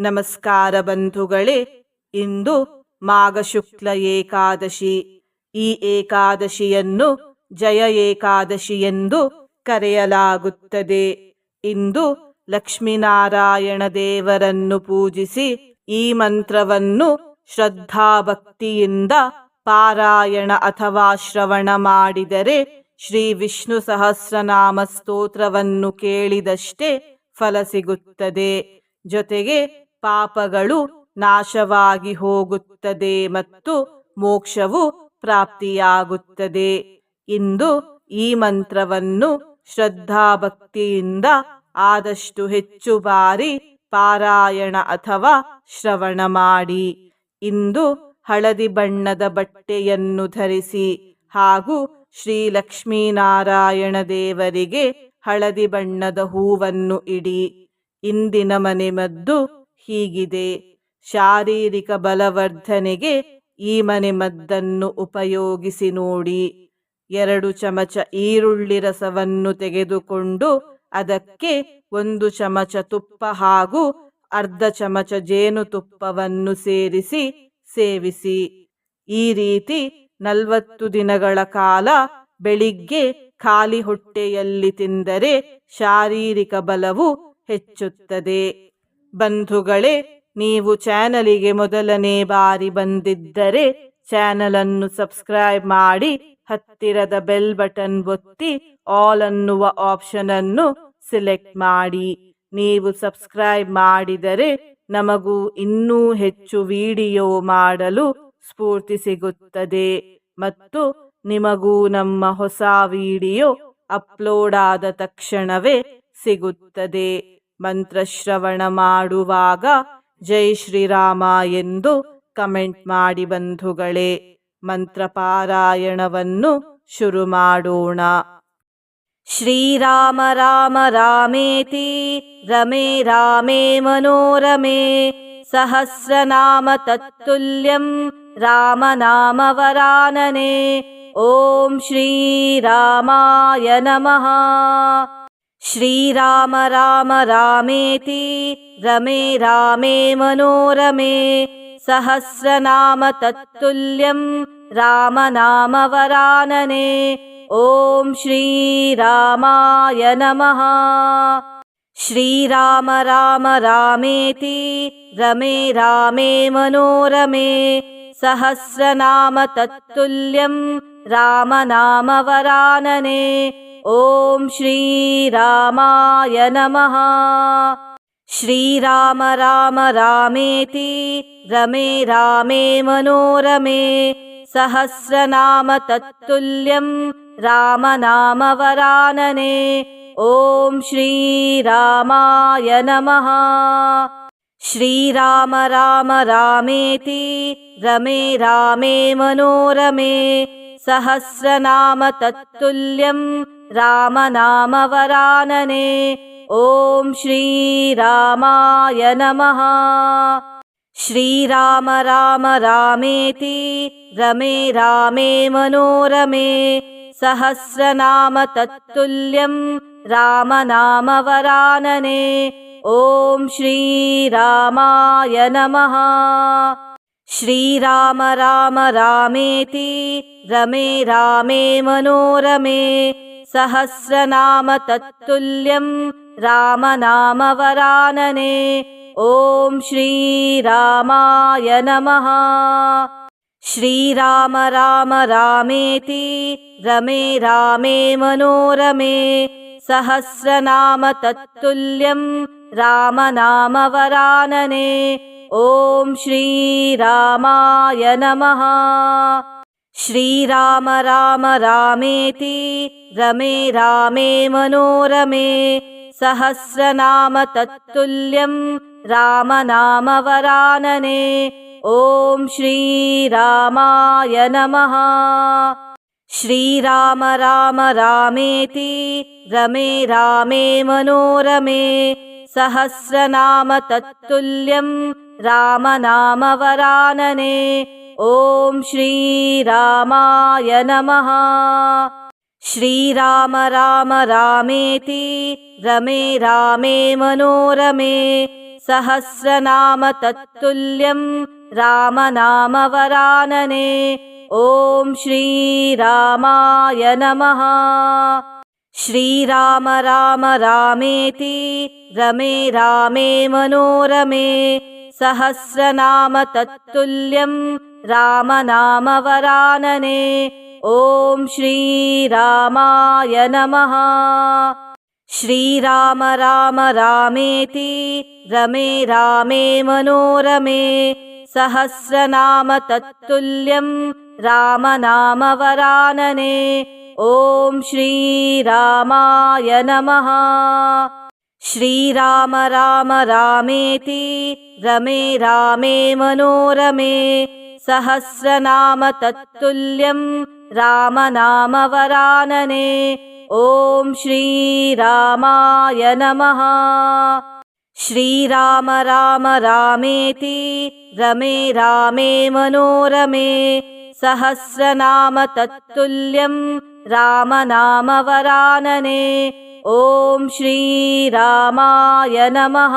ನಮಸ್ಕಾರ ಬಂಧುಗಳೇ. ಇಂದು ಮಾಘ ಶುಕ್ಲ ಏಕಾದಶಿ. ಈ ಏಕಾದಶಿಯನ್ನು ಜಯ ಏಕಾದಶಿ ಎಂದು ಕರೆಯಲಾಗುತ್ತದೆ. ಇಂದು ಲಕ್ಷ್ಮೀನಾರಾಯಣ ದೇವರನ್ನು ಪೂಜಿಸಿ ಈ ಮಂತ್ರವನ್ನು ಶ್ರದ್ಧಾಭಕ್ತಿಯಿಂದ ಪಾರಾಯಣ ಅಥವಾ ಶ್ರವಣ ಮಾಡಿದರೆ ಶ್ರೀ ವಿಷ್ಣು ಸಹಸ್ರನಾಮ ಸ್ತೋತ್ರವನ್ನು ಕೇಳಿದಷ್ಟೇ ಫಲ ಸಿಗುತ್ತದೆ. ಜೊತೆಗೆ ಪಾಪಗಳು ನಾಶವಾಗಿ ಹೋಗುತ್ತದೆ ಮತ್ತು ಮೋಕ್ಷವು ಪ್ರಾಪ್ತಿಯಾಗುತ್ತದೆ. ಇಂದು ಈ ಮಂತ್ರವನ್ನು ಶ್ರದ್ಧಾಭಕ್ತಿಯಿಂದ ಆದಷ್ಟು ಹೆಚ್ಚು ಬಾರಿ ಪಾರಾಯಣ ಅಥವಾ ಶ್ರವಣ ಮಾಡಿ. ಇಂದು ಹಳದಿ ಬಣ್ಣದ ಬಟ್ಟೆಯನ್ನು ಧರಿಸಿ ಹಾಗೂ ಶ್ರೀ ಲಕ್ಷ್ಮೀನಾರಾಯಣ ದೇವರಿಗೆ ಹಳದಿ ಬಣ್ಣದ ಹೂವನ್ನು ಇಡಿ. ಇಂದಿನ ಮನೆಮದ್ದು ಹೀಗಿದೆ. ಶಾರೀರಿಕ ಬಲವರ್ಧನೆಗೆ ಈ ಮನೆಮದ್ದನ್ನು ಉಪಯೋಗಿಸಿ ನೋಡಿ. 2 ಚಮಚ ಈರುಳ್ಳಿ ರಸವನ್ನು ತೆಗೆದುಕೊಂಡು ಅದಕ್ಕೆ 1 ಚಮಚ ತುಪ್ಪ ಹಾಗೂ ಅರ್ಧ ಚಮಚ ಜೇನುತುಪ್ಪವನ್ನು ಸೇರಿಸಿ ಸೇವಿಸಿ. ಈ ರೀತಿ 40 ದಿನಗಳ ಕಾಲ ಬೆಳಿಗ್ಗೆ ಖಾಲಿ ಹೊಟ್ಟೆಯಲ್ಲಿ ತಿಂದರೆ ಶಾರೀರಿಕ ಬಲವು ಹೆಚ್ಚುತ್ತದೆ. ಬಂಧುಗಳೇ, ನೀವು ಚಾನಲಿಗೆ ಮೊದಲನೇ ಬಾರಿ ಬಂದಿದ್ದರೆ ಚಾನಲ್ ಅನ್ನು ಸಬ್ಸ್ಕ್ರೈಬ್ ಮಾಡಿ ಹತ್ತಿರದ ಬೆಲ್ ಬಟನ್ ಒತ್ತಿ ಆಲ್ ಅನ್ನುವ ಆಪ್ಷನ್ ಅನ್ನು ಸಿಲೆಕ್ಟ್ ಮಾಡಿ. ನೀವು ಸಬ್ಸ್ಕ್ರೈಬ್ ಮಾಡಿದರೆ ನಮಗೂ ಇನ್ನೂ ಹೆಚ್ಚು ವಿಡಿಯೋ ಮಾಡಲು ಸ್ಫೂರ್ತಿ ಸಿಗುತ್ತದೆ ಮತ್ತು ನಿಮಗೂ ನಮ್ಮ ಹೊಸ ವಿಡಿಯೋ ಅಪ್ಲೋಡ್ ಆದ ತಕ್ಷಣವೇ ಸಿಗುತ್ತದೆ. ಮಂತ್ರಶ್ರವಣ ಮಾಡುವಾಗ ಜೈ ಶ್ರೀರಾಮ ಎಂದು ಕಮೆಂಟ್ ಮಾಡಿ ಬಂಧುಗಳೇ. ಮಂತ್ರ ಪಾರಾಯಣವನ್ನು ಶುರು ಮಾಡೋಣ. ಶ್ರೀರಾಮ ರಾಮ ರಾಮೇತಿ ರಮೇ ರಾಮೇ ಮನೋರಮೇ ಸಹಸ್ರನಾಮ ತತ್ತುಲ್ಯಂ ರಾಮನಾಮ ವರಾನನೆ. ಓಂ ಶ್ರೀರಾಮಾಯ ನಮಃ. ಶ್ರೀರಾಮ ರಾಮ ರಾಮೇತಿ ರಮೇ ರಾಮೇ ಮನೋರಮೇ ಸಹಸ್ರನಾಮ ತತ್ತುಲ್ಯಂ ರಾಮನಾಮ ವರಾನನೆ. ಓಂ ಶ್ರೀರಾಮಾಯ ನಮಃ. ಶ್ರೀರಾಮ ರಾಮ ರಾಮೇತಿ ರಮೇ ರಾಮೇ ಮನೋರಮೇ ಸಹಸ್ರನಾಮ ತತ್ತುಲ್ಯಂ ರಾಮನಾಮ ವರಾನನೆ. ಓಂ ಶ್ರೀರಾಮಾಯ ನಮಃ. ಶ್ರೀರಾಮ ರಾಮ ರಾಮೇತಿ ರಮೇ ರಾಮೇ ಮನೋರಮೇ ಸಹಸ್ರನಾಮ ತತ್ತುಲ್ಯಂ ರಾಮನಾಮ ವರಾನನೆ. ಓಂ ಶ್ರೀರಾಮಾಯ ನಮಃ. ಶ್ರೀರಾಮ ರಾಮ ರಾಮೇತಿ ರಮೇ ರಾಮೇ ಮನೋರಮೇ ಸಹಸ್ರನಾಮ ತತ್ತುಲ್ಯಂ ರಾಮನಾಮ ವರಾನನೆ. ಓಂ ಶ್ರೀರಾಮಾಯ ನಮಃ. ಶ್ರೀರಾಮ ರಾಮ ರಾಮೇತಿ ರಮೇ ರಾಮೇ ಮನೋರಮೇ ಸಹಸ್ರನಾಮ ತತ್ತುಲ್ಯಂ ರಾಮನಾಮ ವರಾನನೆ. ಓಂ ಶ್ರೀರಾಮಾಯ ನಮಃ. ಶ್ರೀರಾಮ ರಾಮ ರಾಮೇತಿ ರಮೇ ರಾಮೇ ಮನೋರಮೇ ಸಹಸ್ರನಾಮ ತತ್ತುಲ್ಯಂ ರಾಮನಾಮ ವರಾನನೆ. ಓಂ ಶ್ರೀರಾಮಾಯ ನಮಃ. ಶ್ರೀರಾಮ ರಾಮ ರಾಮೇತಿ ರಮೇ ರಾಮೇ ಮನೋರಮೇ ಸಹಸ್ರನಾಮ ತತ್ತುಲ್ಯಂ ರಾಮನಾಮ ವರಾನನೆ. ಓಂ ಶ್ರೀರಾಮಾಯ ನಮಃ. ಶ್ರೀರಾಮ ರಾಮ ರಾಮೇತಿ ರಮೇ ರಾಮೇ ಮನೋರಮೇ ಸಹಸ್ರನಾಮ ತತ್ತುಲ್ಯಂ ರಾಮನಾಮ ವರಾನನೆ. ಓಂ ಶ್ರೀರಾಮಾಯ ನಮಃ. ಶ್ರೀರಾಮ ರಾಮ ರಾಮೇತಿ ರಮೇ ರಾಮೇ ಮನೋರಮೇ ಸಹಸ್ರನಾಮ ತತ್ತುಲ್ಯಂ ರಾಮನಾಮ ವರಾನನೆ. ಓಂ ಶ್ರೀರಾಮಾಯ ನಮಃ. ಶ್ರೀರಾಮ ರಾಮ ರಾಮೇತಿ ರಮೇ ರಾಮೇ ಮನೋರಮೇ सहस्रनाम तत्तुल्यं रामनामवरानने। ॐ श्रीरामाय नमः। श्रीराम राम रामेति रमे रामे मनोरमे सहस्रनाम तत्तुल्यं रामनामवरानने। ॐ श्रीरामाय नमः। श्रीराम राम रामेति रमे रामे मनोरमे सहस्रनाम तत्तुल्यं रामनामवरानने। ॐ श्रीरामाय नमः। श्रीराम राम रामेति रमे रामे मनोरमे सहस्रनाम तत्तुल्यं रामनामवरानने। ॐ श्रीरामाय नमः। श्रीराम राम रामेति रमे रामे मनोरमे सहस्रनाम तत्तुल्यं रामनामवरानने। ॐ श्रीरामाय नमः।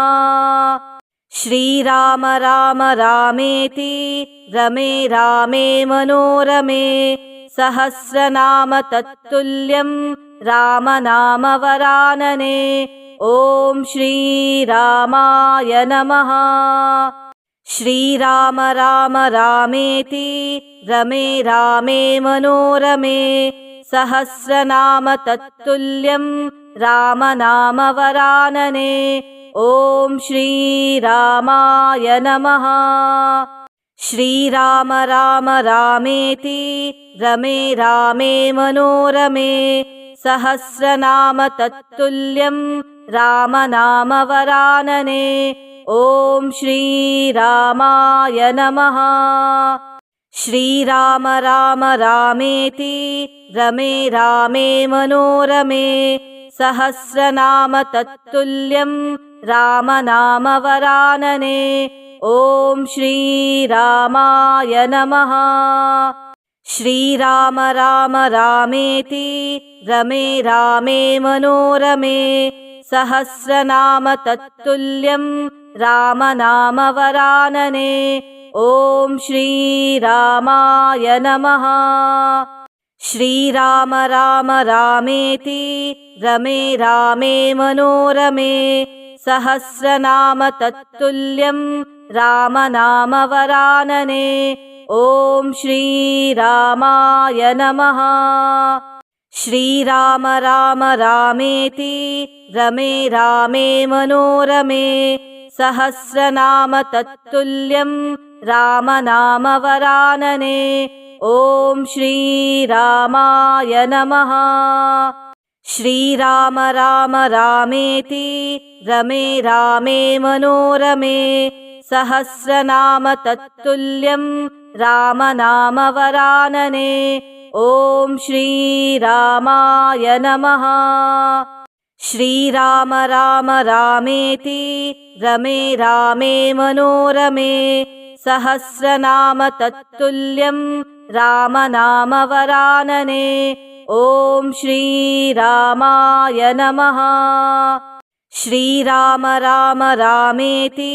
श्रीराम राम रामेति रमे रामे मनोरमे सहस्रनाम तत्तुल्यं रामनामवरानने। ॐ श्रीरामाय नमः। श्रीराम राम रामेति रमे रामे मनोरमे सहस्रनाम तत्तुल्यं रामनामवरानने। ॐ श्रीरामाय नमः। श्रीराम राम रामेति रमे रामे मनोरमे सहस्रनाम तत्तुल्यं रामनामवरानने। ॐ श्रीरामाय नमः। श्रीराम राम रामेति रमे रामे मनोरमे सहस्रनाम तत्तुल्यं रामनामवरानने। ॐ श्रीरामाय नमः। श्रीराम राम रामेति रमे रामे मनोरमे सहस्रनाम तत्तुल्यं रामनामवरानने। ॐ श्रीरामाय नमः। श्रीराम राम रामेति रमे रामे मनोरमे सहस्रनाम तत्तुल्यं रामनामवरानने। ॐ श्रीरामाय नमः। श्रीराम राम रामेति रमे रामे मनोरमे सहस्रनाम तत्तुल्यं रामनामवरानने। ॐ श्रीरामाय नमः। श्रीराम राम रामेति रमे रामे मनोरमे सहस्रनाम तत्तुल्यं रामनामवरानने। ॐ श्रीरामाय नमः। श्रीराम राम रामेति रमे रामे मनोरमे सहस्रनाम तत्तुल्यं रामनामवरानने। ॐ श्रीरामाय नमः। श्रीराम राम रामेति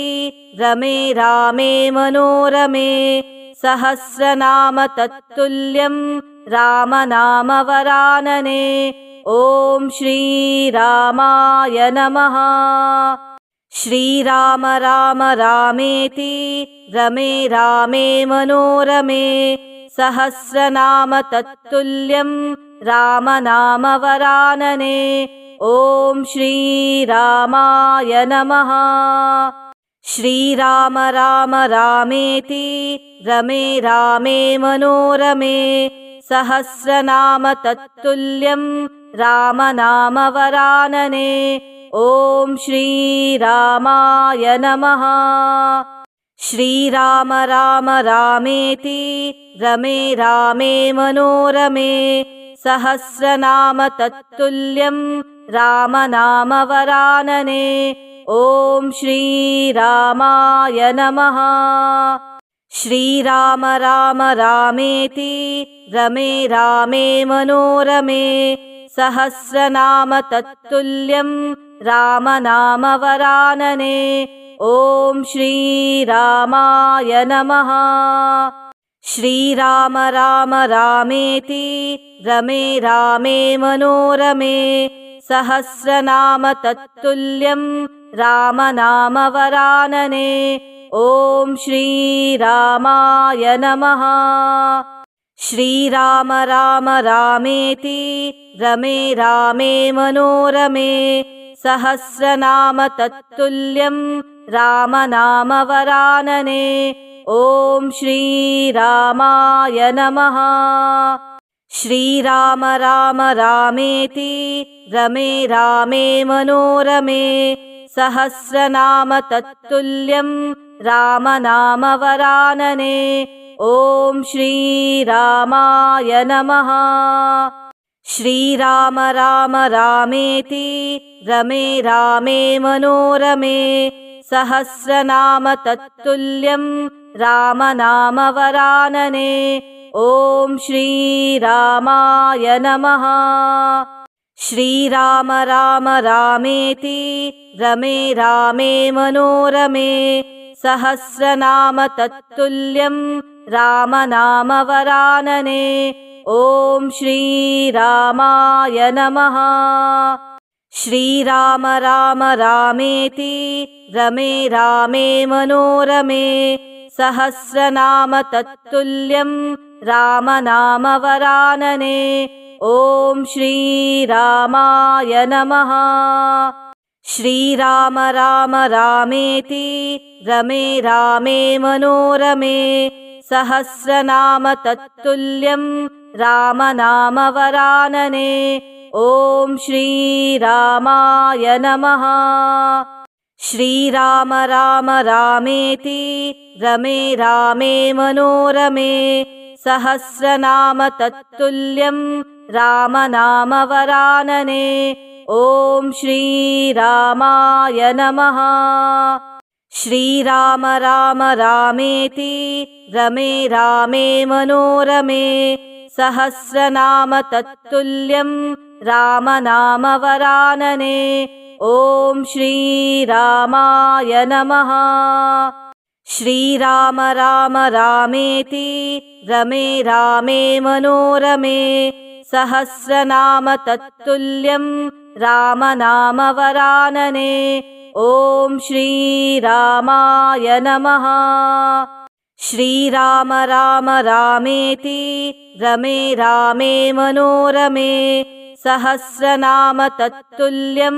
रमे रामे मनोरमे सहस्रनाम तत्तुल्यं रामनामवरानने। ॐ श्रीरामाय नमः। श्रीराम राम रामेति रमे रामे मनोरमे सहस्रनाम तत्तुल्यं रामनामवरानने। ॐ श्रीरामाय नमः। श्रीराम राम रामेति रमे रामे मनोरमे सहस्रनाम तत्तुल्यं रामनामवरानने। ॐ श्रीरामाय नमः। श्रीराम राम रामेति रमे रामे मनोरमे सहस्रनाम तत्तुल्यं रामनामवरानने। ॐ श्रीरामाय नमः। श्रीराम राम रामेति रमे रामे मनोरमे सहस्रनाम तत्तुल्यं रामनामवरानने। ॐ श्रीरामाय नमः। श्रीराम राम रामेति रमे रामे मनोरमे सहस्रनाम तत्तुल्यं रामनामवरानने। ॐ श्रीरामाय नमः। श्रीराम राम रामेति रमे रामे मनोरमे सहस्रनाम तत्तुल्यं रामनामवरानने। ॐ श्रीरामाय नमः। श्रीराम राम रामेति रमे रामे मनोरमे सहस्रनाम तत्तुल्यं रामनामवरानने। ॐ श्रीरामाय नमः। श्रीराम राम रामेति रमे रामे मनोरमे सहस्रनाम तत्तुल्यं रामनामवरानने। ॐ श्रीरामाय नमः। श्रीराम राम रामेति रमे रामे मनोरमे सहस्रनाम तत्तुल्यं रामनामवरानने। ॐ श्रीरामाय नमः। श्रीराम राम रामेति रमे रामे मनोरमे सहस्रनाम तत्तुल्यं रामनामवरानने। ॐ श्रीरामाय नमः। श्रीराम राम रामेति रमे रामे मनोरमे सहस्रनाम तत्तुल्यं रामनामवरानने। ॐ श्रीरामाय नमः। श्रीराम राम रामेति रमे रामे मनोरमे सहस्रनाम तत्तुल्यं रामनामवरानने। ॐ श्रीरामाय नमः। श्रीराम राम रामेति रमे रामे मनोरमे सहस्रनाम तत्तुल्यं रामनामवरानने। ॐ श्रीरामाय नमः। श्रीराम राम रामेति रमे रामे मनोरमे सहस्रनाम तत्तुल्यं रामनामवरानने। ॐ श्रीरामाय नमः। श्रीराम राम रामेति रमे रामे मनोरमे सहस्रनाम तत्तुल्यं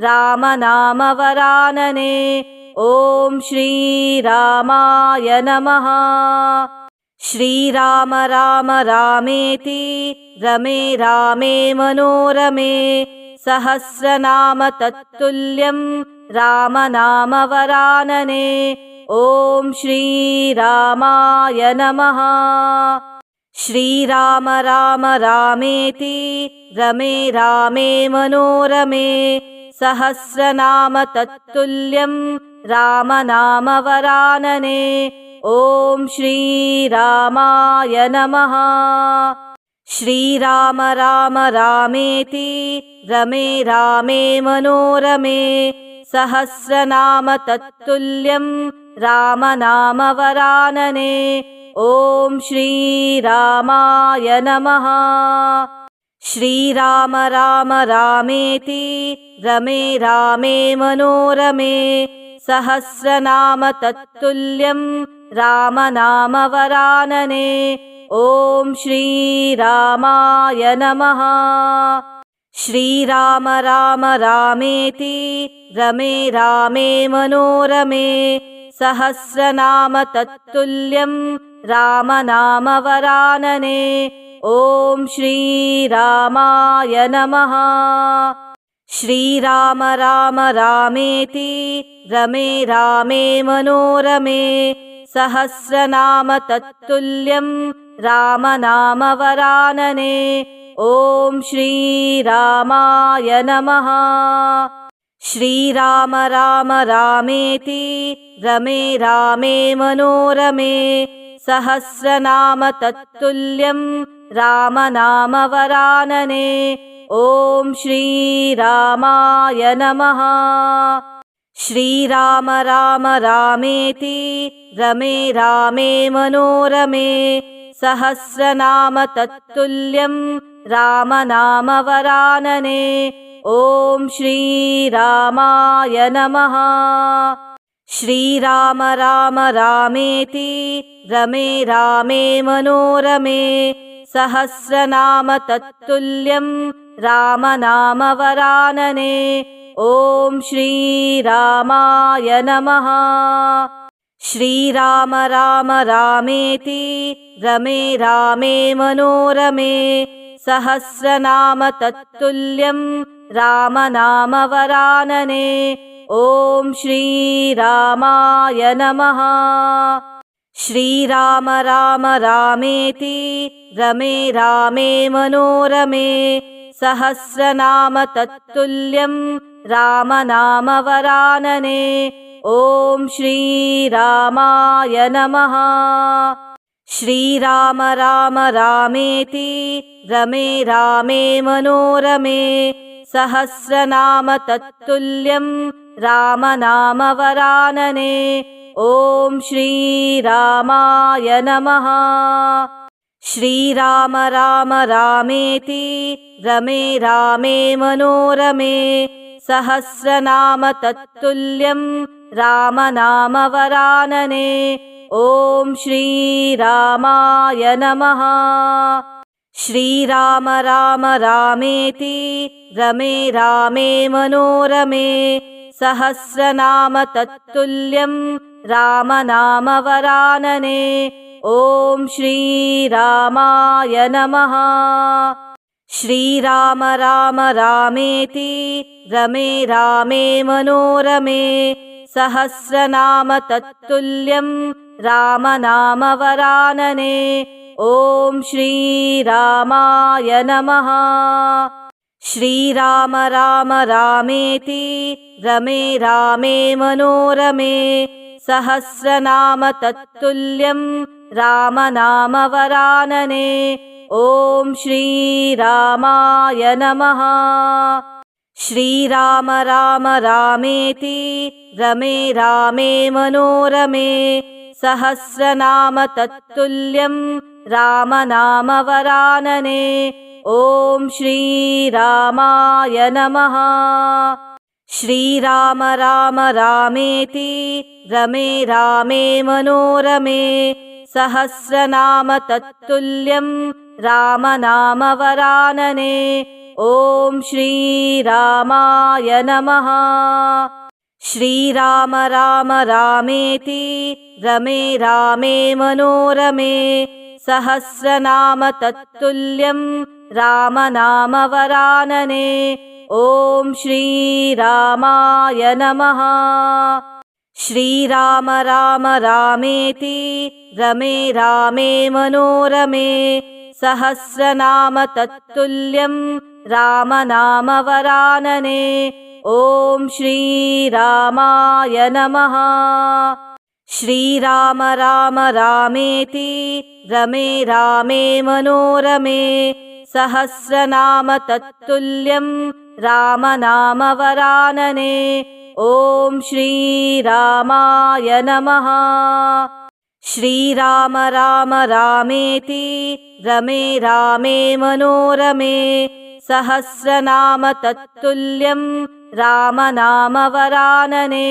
रामनामवरानने। ॐ श्रीरामाय नमः। श्रीराम राम रामेति रमे रामे मनोरमे सहस्रनाम तत्तुल्यं रामनामवरानने। ॐ श्रीरामाय नमः। श्रीराम राम रामेति रमे रामे मनोरमे सहस्रनाम तत्तुल्यं रामनामवरानने। ॐ श्रीरामाय नमः। श्रीराम राम रामेति रमे रामे मनोरमे सहस्रनाम तत्तुल्यं रामनामवरानने। ॐ श्रीरामाय नमः। श्रीराम राम रामेति रमे रामे मनोरमे सहस्रनाम तत्तुल्यं रामनामवरानने। ॐ श्रीरामाय नमः। श्रीराम राम रामेति रमे रामे मनोरमे सहस्रनाम तत्तुल्यं रामनामवरानने। ॐ श्रीरामाय नमः। श्रीराम राम रामेति रमे रामे मनोरमे सहस्रनाम तत्तुल्यं रामनामवरानने। ॐ श्रीरामाय नमः। श्रीराम राम रामेति रमे रामे मनोरमे सहस्रनाम तत्तुल्यं रामनामवरानने। ॐ श्रीरामाय नमः। श्रीराम राम रामेति रमे रामे मनोरमे सहस्रनाम तत्तुल्यं रामनामवरानने। ॐ श्रीरामाय नमः। श्रीराम राम रामेति रमे रामे मनोरमे सहस्रनाम तत्तुल्यं रामनामवरानने। ॐ श्रीरामाय नमः। श्रीराम राम रामेति रमे रामे मनोरमे सहस्रनाम तत्तुल्यं रामनामवरानने। ॐ श्रीरामाय नमः। श्रीराम राम रामेति रमे रामे मनोरमे सहस्रनाम तत्तुल्यं रामनामवरानने। ॐ श्रीरामाय नमः। श्रीराम राम रामेति रमे रामे मनोरमे सहस्रनाम तत्तुल्यं रामनामवरानने। ॐ श्रीरामाय नमः। श्रीराम राम रामेति रमे रामे मनोरमे सहस्रनाम तत्तुल्यं रामनामवरानने। ॐ श्रीरामाय नमः। श्रीराम राम रामेति रमे रामे मनोरमे सहस्रनाम तत्तुल्यं रामनामवरानने। ॐ श्रीरामाय नमः। श्रीराम राम रामेति रमे रामे मनोरमे सहस्रनाम तत्तुल्यं रामनामवरानने। ॐ श्रीरामाय नमः। श्रीराम राम रामेति रमे रामे मनोरमे सहस्रनाम तत्तुल्यं रामनामवरानने। ॐ श्रीरामाय नमः। श्रीराम राम रामेति रमे रामे मनोरमे सहस्रनाम तत्तुल्यं रामनामवरानने। ॐ श्रीरामाय नमः। श्रीराम राम रामेति रमे रामे मनोरमे सहस्रनाम तत्तुल्यं रामनामवरानने। ॐ श्रीरामाय नमः। श्रीराम राम रामेति रमे रामे मनोरमे सहस्रनाम तत्तुल्यं रामनामवरानने। ॐ श्रीरामाय नमः। श्रीराम राम रामेति रमे रामे मनोरमे सहस्रनाम तत्तुल्यं रामनामवरानने। ॐ श्रीरामाय नमः। श्रीराम राम रामेति रमे रामे मनोरमे सहस्रनाम तत्तुल्यं रामनामवरानने। ॐ श्रीरामाय नमः। श्रीराम राम रामेति रमे रामे मनोरमे सहस्रनाम तत्तुल्यं रामनामवरानने।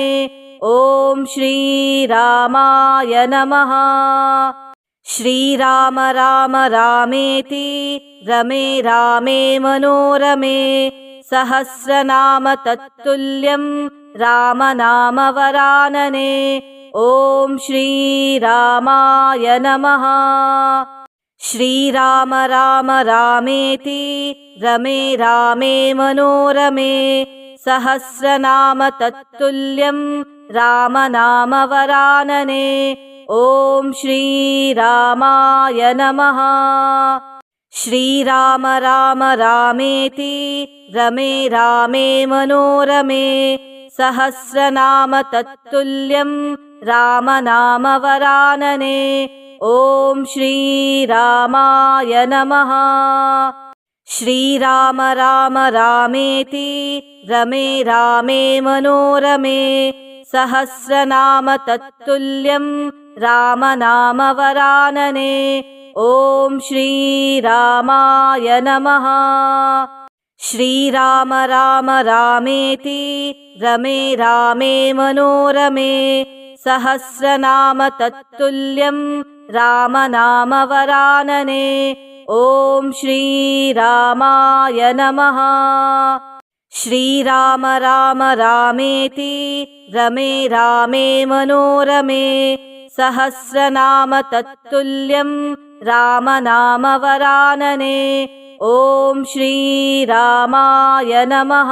ॐ श्रीरामाय नमः। श्रीराम राम रामेति रमे रामे मनोरमे सहस्रनाम तत्तुल्यं रामनामवरानने। ॐ श्रीरामाय नमः। श्रीराम राम रामेति रमे रामे मनोरमे सहस्रनाम तत्तुल्यं रामनामवरानने। ॐ श्रीरामाय नमः। श्रीराम राम रामेति रमे रामे मनोरमे सहस्रनाम तत्तुल्यं रामनामवरानने। ॐ श्रीरामाय नमः। श्रीराम राम रामेति रमे रामे मनोरमे सहस्रनाम तत्तुल्यं रामनामवरानने। ॐ श्रीरामाय नमः। श्रीराम राम रामेति रमे रामे मनोरमे सहस्रनाम तत्तुल्यं रामनामवरानने। ॐ श्रीरामाय नमः। श्रीराम राम रामेति रमे रामे मनोरमे सहस्रनाम तत्तुल्यं रामनामवरानने। ॐ श्रीरामाय नमः।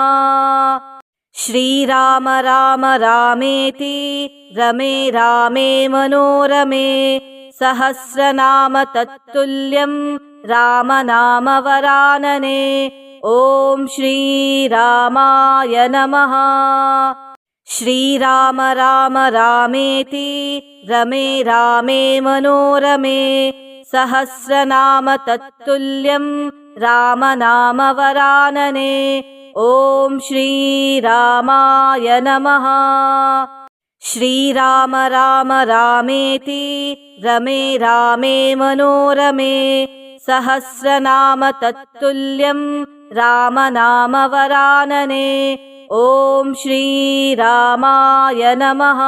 श्रीराम राम रामेति रमे रामे मनोरमे सहस्रनाम तत्तुल्यं रामनामवरानने। ॐ श्रीरामाय नमः। श्रीराम राम रामेति रमे रामे मनोरमे सहस्रनाम तत्तुल्यं रामनामवरानने। ॐ श्रीरामाय नमः। श्रीराम राम रामेति रमे रामे मनोरमे सहस्रनाम तत्तुल्यं रामनामवरानने। ॐ श्रीरामाय नमः।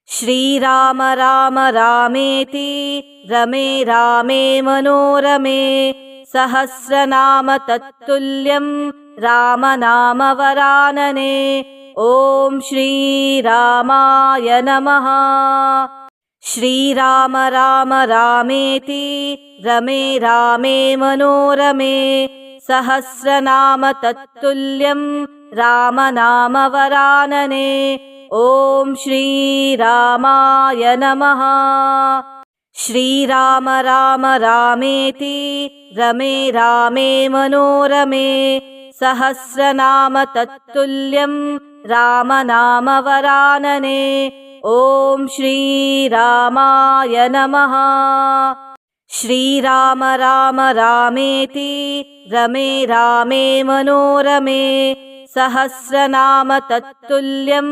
श्रीराम राम रामेति रमे रामे मनोरमे सहस्रनाम तत्तुल्यं रामनामवरानने। ॐ श्रीरामाय नमः। श्रीराम राम रामेति रमे रामे मनोरमे सहस्रनाम तत्तुल्यं रामनामवरानने। ॐ श्रीरामाय नमः। श्रीराम राम रामेति रमे रामे मनोरमे सहस्रनाम तत्तुल्यं रामनामवरानने। ॐ श्रीरामाय नमः। श्रीराम राम रामेति रमे रामे मनोरमे सहस्रनाम तत्तुल्यं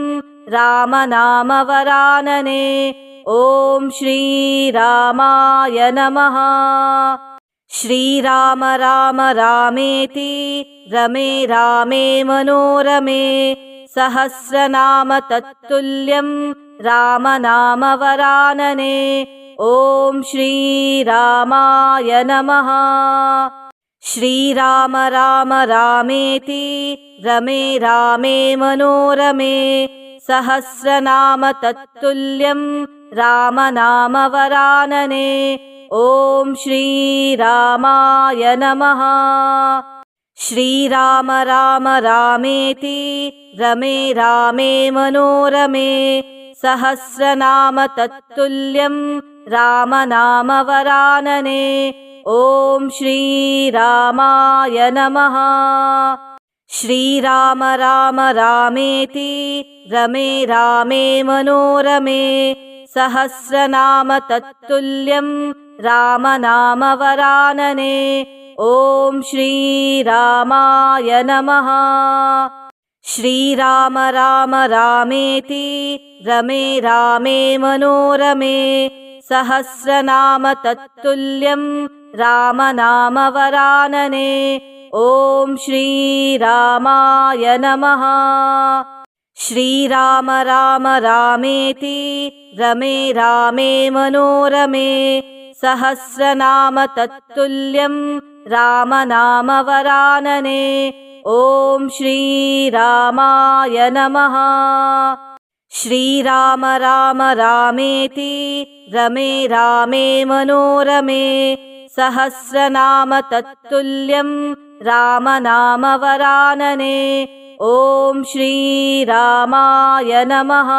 रामनामवरानने। ॐ श्रीरामाय नमः। श्रीराम राम रामेति रमे रामे मनोरमे सहस्रनाम तत्तुल्यं रामनामवरानने। ॐ श्रीरामाय नमः। श्रीराम राम रामेति रमे रामे मनोरमे सहस्रनाम तत्तुल्यं रामनामवरानने। ॐ श्रीरामाय नमः। श्रीराम राम रामेति रमे रामे मनोरमे सहस्रनाम तत्तुल्यं रामनामवरानने। ॐ श्रीरामाय नमः। श्रीराम राम रामेति रमे रामे मनोरमे सहस्रनाम तत्तुल्यं रामनामवरानने। ॐ श्रीरामाय नमः। श्रीराम राम रामेति रमे रामे मनोरमे सहस्रनाम तत्तुल्यं रामनामवरानने। ॐ श्रीरामाय नमः। श्रीराम राम रामेति रमे रामे मनोरमे सहस्रनाम तत्तुल्यं रामनामवरानने। ॐ श्रीरामाय नमः। श्रीराम राम रामेति रमे रामे मनोरमे सहस्रनाम तत्तुल्यं रामनामवरानने। ॐ श्रीरामाय नमः।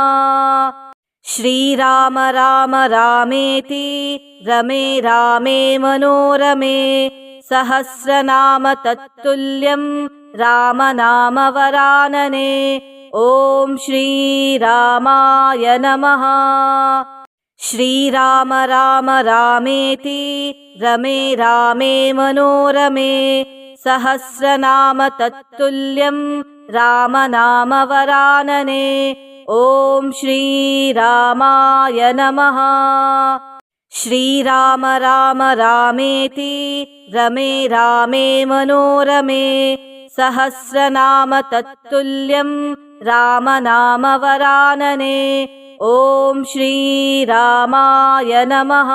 श्रीराम राम रामेति रमे रामे मनोरमे सहस्रनाम तत्तुल्यं रामनामवरानने। ॐ श्रीरामाय नमः। श्रीराम राम रामेति रमे रामे मनोरमे सहस्रनाम तत्तुल्यं रामनामवरानने। ॐ श्रीरामाय नमः। श्रीराम राम रामेति रमे रामे मनोरमे सहस्रनाम तत्तुल्यं रामनामवरानने। ॐ श्रीरामाय नमः।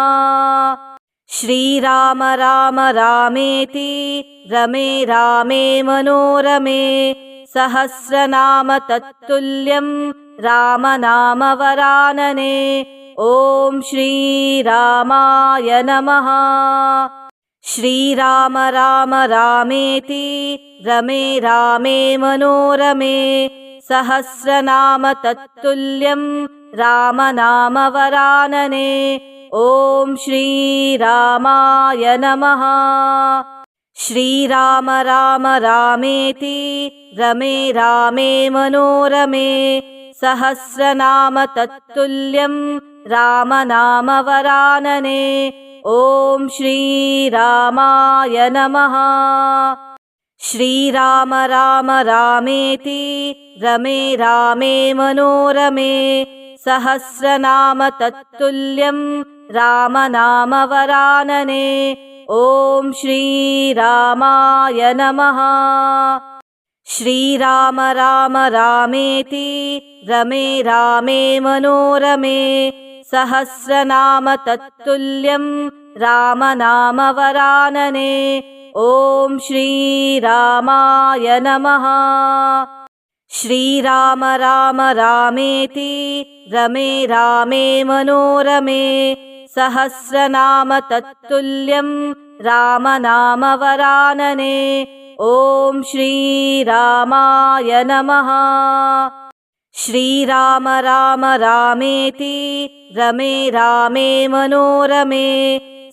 श्रीराम राम रामेति रमे रामे मनोरमे सहस्रनाम तत्तुल्यं रामनामवरानने। ॐ श्रीरामाय नमः। श्रीराम राम रामेति रमे रामे मनोरमे सहस्रनाम तत्तुल्यं रामनामवरानने। ॐ श्रीरामाय नमः। श्रीराम राम रामेति रमे रामे मनोरमे सहस्रनाम तत्तुल्यं रामनामवरानने। ॐ श्रीरामाय नमः। श्रीराम राम रामेति रमे रामे मनोरमे सहस्रनाम तत्तुल्यं रामनामवरानने। ॐ श्रीरामाय नमः। श्रीराम राम रामेति रमे रामे मनोरमे सहस्रनाम तत्तुल्यं रामनामवरानने। ॐ श्रीरामाय नमः। श्रीराम राम रामेति रमे रामे मनोरमे सहस्रनाम तत्तुल्यं रामनामवरानने। ॐ श्रीरामाय नमः। श्रीराम राम रामेति रमे रामे मनोरमे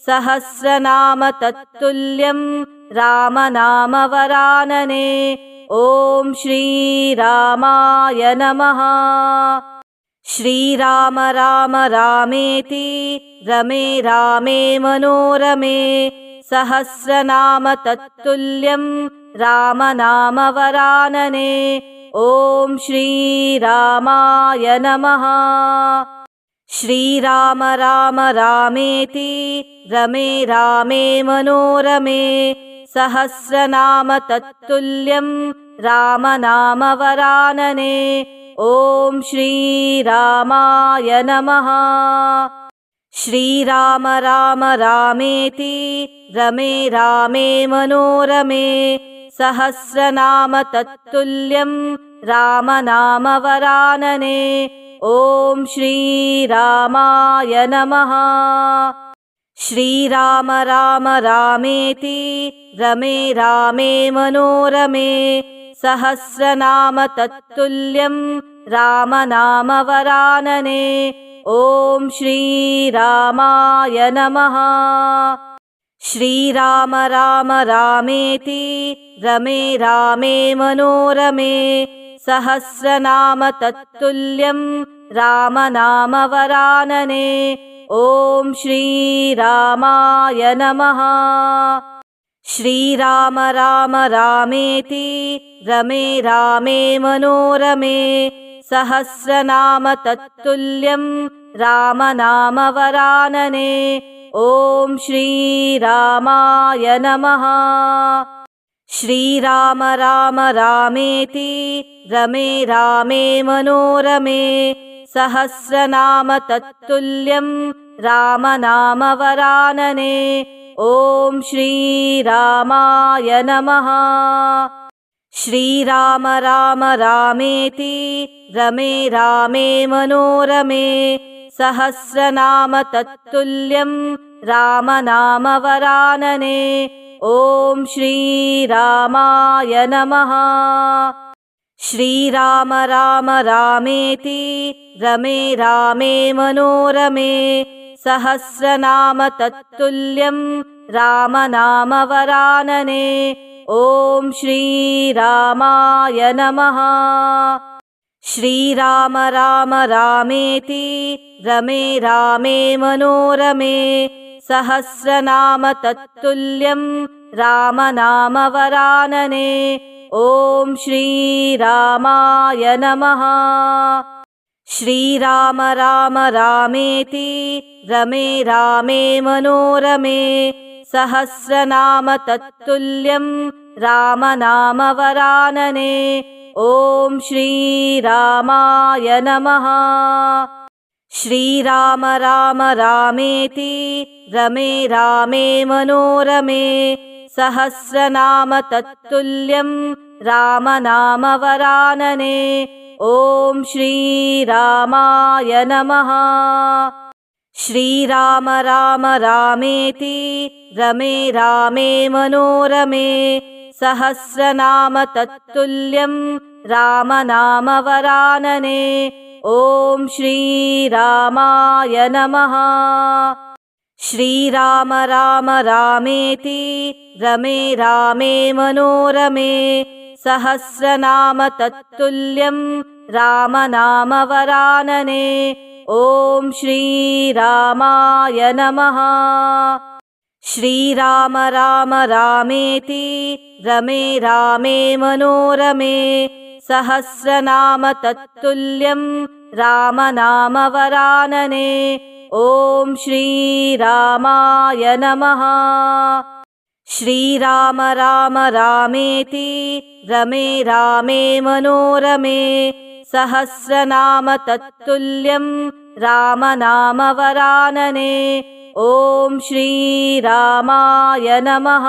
सहस्रनाम तत्तुल्यं रामनामवरानने। ॐ श्रीरामाय नमः। श्रीराम राम रामेति रमे रामे मनोरमे सहस्रनाम तत्तुल्यं रामनामवरानने। ॐ श्रीरामाय नमः। श्रीराम राम रामेति रमे रामे मनोरमे सहस्रनाम तत्तुल्यं रामनामवरानने। ॐ श्रीरामाय नमः। श्रीराम राम रामेति रमे रामे मनोरमे सहस्रनाम तत्तुल्यं रामनामवरानने। ॐ श्रीरामाय नमः। श्रीराम राम रामेति रमे रामे मनोरमे सहस्रनाम तत्तुल्यं रामनामवरानने। ॐ श्रीरामाय नमः। श्रीराम राम रामेति रमे रामे मनोरमे सहस्रनाम तत्तुल्यं रामनामवरानने। ॐ श्रीरामाय नमः। श्रीराम राम रामेति रमे रामे मनोरमे सहस्रनाम तत्तुल्यं रामनामवरानने। ॐ श्रीरामाय नमः। श्रीराम राम रामेति रमे रामे मनोरमे सहस्रनाम तत्तुल्यं रामनामवरानने। ॐ श्रीरामाय नमः। श्रीराम राम रामेति रमे रामे मनोरमे सहस्रनाम तत्तुल्यं रामनामवरानने। ॐ श्रीरामाय नमः। श्रीराम राम रामेति रमे रामे मनोरमे सहस्रनाम तत्तुल्यं रामनामवरानने। ॐ श्रीरामाय नमः। श्रीराम राम रामेति रमे रामे मनोरमे सहस्रनाम तत्तुल्यं रामनामवरानने। ॐ श्रीरामाय नमः। श्रीराम राम रामेति रमे रामे मनोरमे सहस्रनाम तत्तुल्यं रामनामवरानने। ॐ श्रीरामाय नमः। श्रीराम राम रामेति रमे रामे मनोरमे सहस्रनाम तत्तुल्यं रामनामवरानने। ॐ श्रीरामाय नमः। श्रीराम राम रामेति रमे रामे मनोरमे सहस्रनाम तत्तुल्यं रामनामवरानने। ॐ श्रीरामाय नमः। श्रीराम राम रामेति रमे रामे मनोरमे सहस्रनाम तत्तुल्यं रामनामवरानने। ॐ श्रीरामाय नमः। श्रीराम राम रामेति रमे रामे मनोरमे सहस्रनाम तत्तुल्यं रामनामवरानने। ॐ श्रीरामाय नमः। श्रीराम राम रामेति रमे रामे मनोरमे सहस्रनाम तत्तुल्यं रामनामवरानने। ॐ श्रीरामाय नमः।